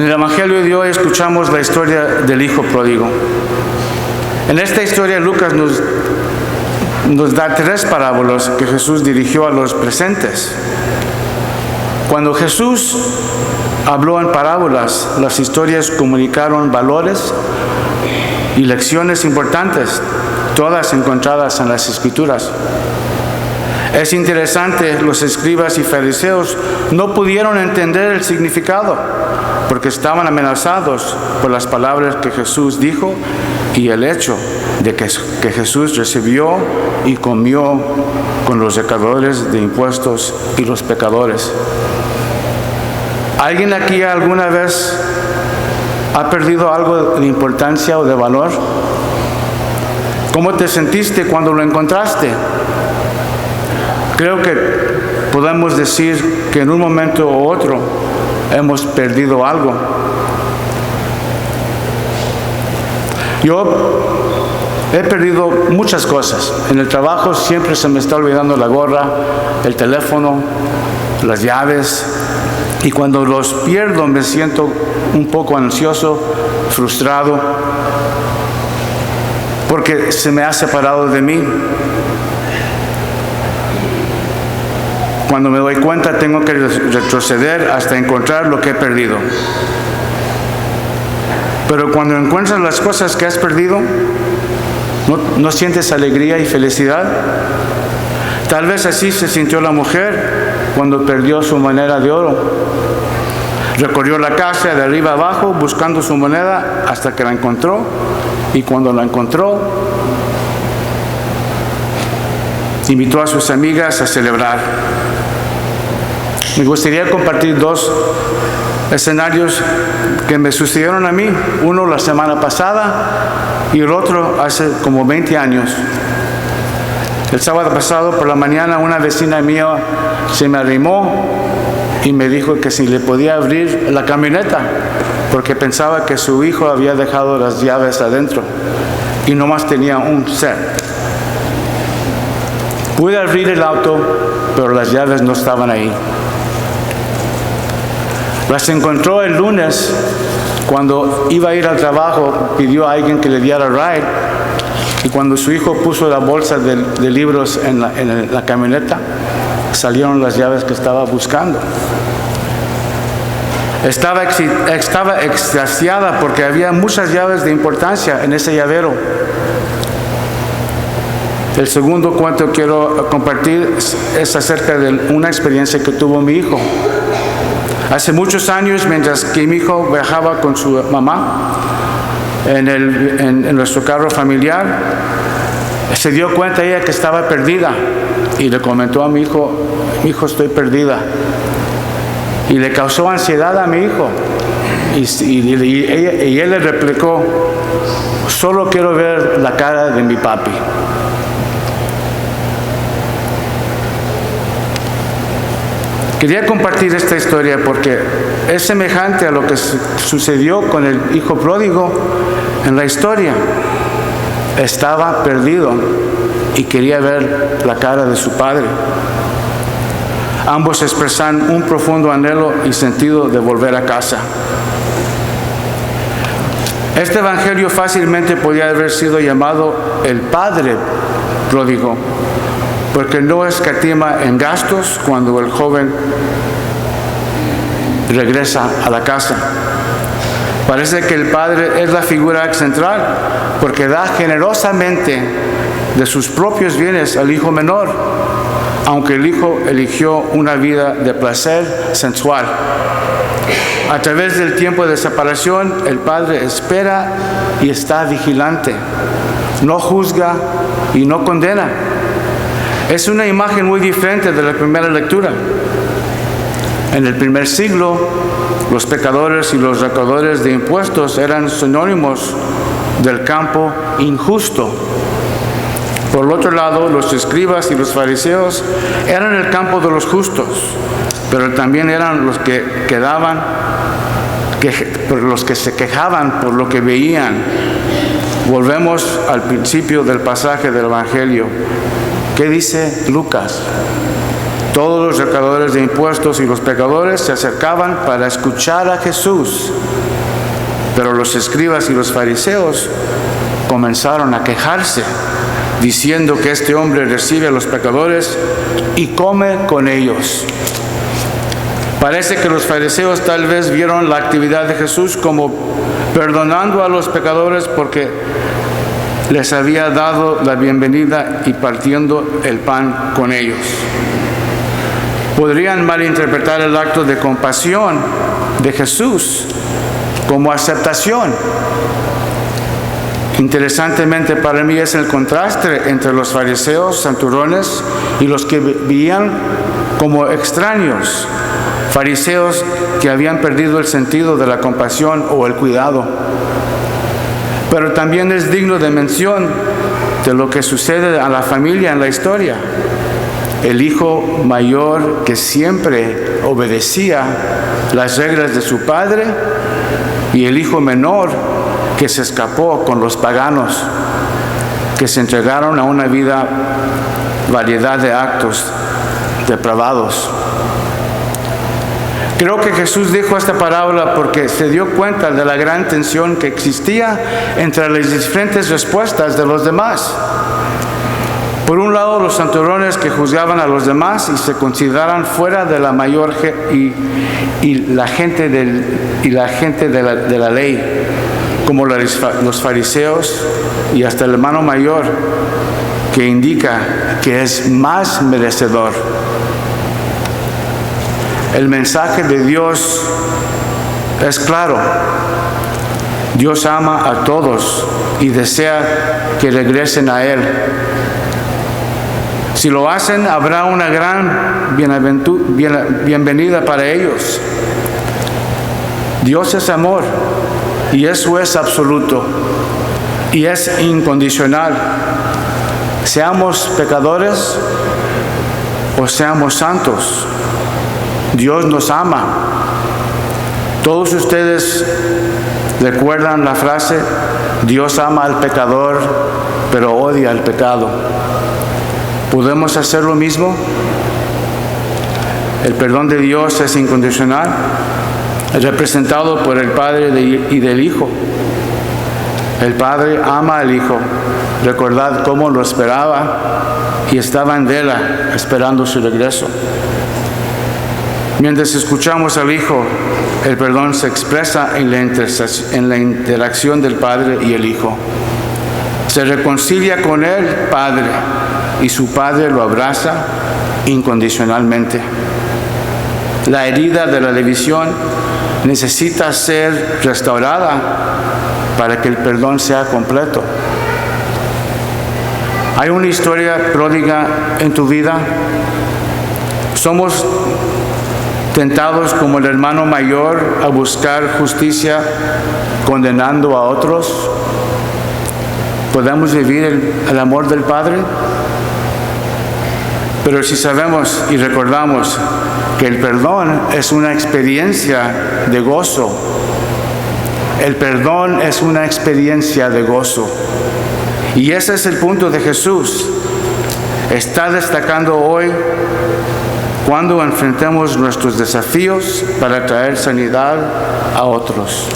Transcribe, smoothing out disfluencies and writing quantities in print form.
En el Evangelio de hoy escuchamos la historia del hijo pródigo. En esta historia Lucas nos da 3 parábolas que Jesús dirigió a los presentes. Cuando Jesús habló en parábolas, las historias comunicaron valores y lecciones importantes, todas encontradas en las Escrituras. Es interesante, los escribas y fariseos no pudieron entender el significado porque estaban amenazados por las palabras que Jesús dijo y el hecho de que Jesús recibió y comió con los recaudadores de impuestos y los pecadores. ¿Alguien aquí alguna vez ha perdido algo de importancia o de valor? ¿Cómo te sentiste cuando lo encontraste? Creo que podemos decir que en un momento u otro hemos perdido algo. Yo he perdido muchas cosas. En el trabajo siempre se me está olvidando la gorra, el teléfono, las llaves. Y cuando los pierdo me siento un poco ansioso, frustrado, porque se me ha separado de mí. Cuando me doy cuenta tengo que retroceder hasta encontrar lo que he perdido. Pero cuando encuentras las cosas que has perdido, ¿no sientes alegría y felicidad? Tal vez así se sintió la mujer cuando perdió su moneda de oro. Recorrió la casa de arriba abajo buscando su moneda hasta que la encontró, y cuando la encontró, invitó a sus amigas a celebrar. Me gustaría compartir 2 escenarios que me sucedieron a mí, uno la semana pasada y el otro hace como 20 años. El sábado pasado por la mañana una vecina mía se me arrimó y me dijo que si le podía abrir la camioneta porque pensaba que su hijo había dejado las llaves adentro y nomás tenía un set. Pude abrir el auto, pero las llaves no estaban ahí. Las encontró el lunes cuando iba a ir al trabajo, pidió a alguien que le diera ride, y cuando su hijo puso la bolsa de libros en la camioneta, salieron las llaves que estaba buscando. Estaba extasiada porque había muchas llaves de importancia en ese llavero. El segundo cuento que quiero compartir es acerca de una experiencia que tuvo mi hijo. Hace muchos años, mientras que mi hijo viajaba con su mamá en nuestro carro familiar, se dio cuenta ella que estaba perdida y le comentó a mi hijo, estoy perdida. Y le causó ansiedad a mi hijo. Y él le replicó, solo quiero ver la cara de mi papi. Quería compartir esta historia porque es semejante a lo que sucedió con el hijo pródigo en la historia. Estaba perdido y quería ver la cara de su padre. Ambos expresan un profundo anhelo y sentido de volver a casa. Este evangelio fácilmente podría haber sido llamado el padre pródigo, porque no escatima en gastos cuando el joven regresa a la casa. Parece que el padre es la figura central porque da generosamente de sus propios bienes al hijo menor, aunque el hijo eligió una vida de placer sensual. A través del tiempo de separación, el padre espera y está vigilante. No juzga y no condena. Es una imagen muy diferente de la primera lectura. En el primer siglo, los pecadores y los recaudadores de impuestos eran sinónimos del campo injusto. Por el otro lado, los escribas y los fariseos eran el campo de los justos, pero también eran los que se quejaban por lo que veían. Volvemos al principio del pasaje del Evangelio. ¿Qué dice Lucas? Todos los recaudadores de impuestos y los pecadores se acercaban para escuchar a Jesús. Pero los escribas y los fariseos comenzaron a quejarse, diciendo que este hombre recibe a los pecadores y come con ellos. Parece que los fariseos tal vez vieron la actividad de Jesús como perdonando a los pecadores porque les había dado la bienvenida y partiendo el pan con ellos. Podrían malinterpretar el acto de compasión de Jesús como aceptación. Interesantemente para mí es el contraste entre los fariseos, santurrones, y los que veían como extraños, fariseos que habían perdido el sentido de la compasión o el cuidado. Pero también es digno de mención de lo que sucede a la familia en la historia. El hijo mayor que siempre obedecía las reglas de su padre y el hijo menor que se escapó con los paganos, que se entregaron a una variedad de actos depravados. Creo que Jesús dijo esta parábola porque se dio cuenta de la gran tensión que existía entre las diferentes respuestas de los demás. Por un lado, los santurrones que juzgaban a los demás y se consideraban fuera de la mayor y la gente de la ley, como los fariseos y hasta el hermano mayor, que indica que es más merecedor. El mensaje de Dios es claro. Dios ama a todos y desea que regresen a Él. Si lo hacen, habrá una gran bienvenida para ellos. Dios es amor y eso es absoluto y es incondicional. Seamos pecadores o seamos santos, Dios nos ama. Todos ustedes recuerdan la frase, Dios ama al pecador, pero odia al pecado. ¿Podemos hacer lo mismo? El perdón de Dios es incondicional, representado por el Padre y del Hijo. El Padre ama al Hijo. Recordad cómo lo esperaba y estaba en vela esperando su regreso. Mientras escuchamos al Hijo, el perdón se expresa en la interacción del Padre y el Hijo. Se reconcilia con el Padre y su Padre lo abraza incondicionalmente. La herida de la división necesita ser restaurada para que el perdón sea completo. ¿Hay una historia pródiga en tu vida? ¿Somos tentados como el hermano mayor a buscar justicia condenando a otros? ¿Podemos vivir el amor del Padre? Pero si sabemos y recordamos que el perdón es una experiencia de gozo, el perdón es una experiencia de gozo. Y ese es el punto de Jesús. Está destacando hoy cuando enfrentemos nuestros desafíos para traer sanidad a otros.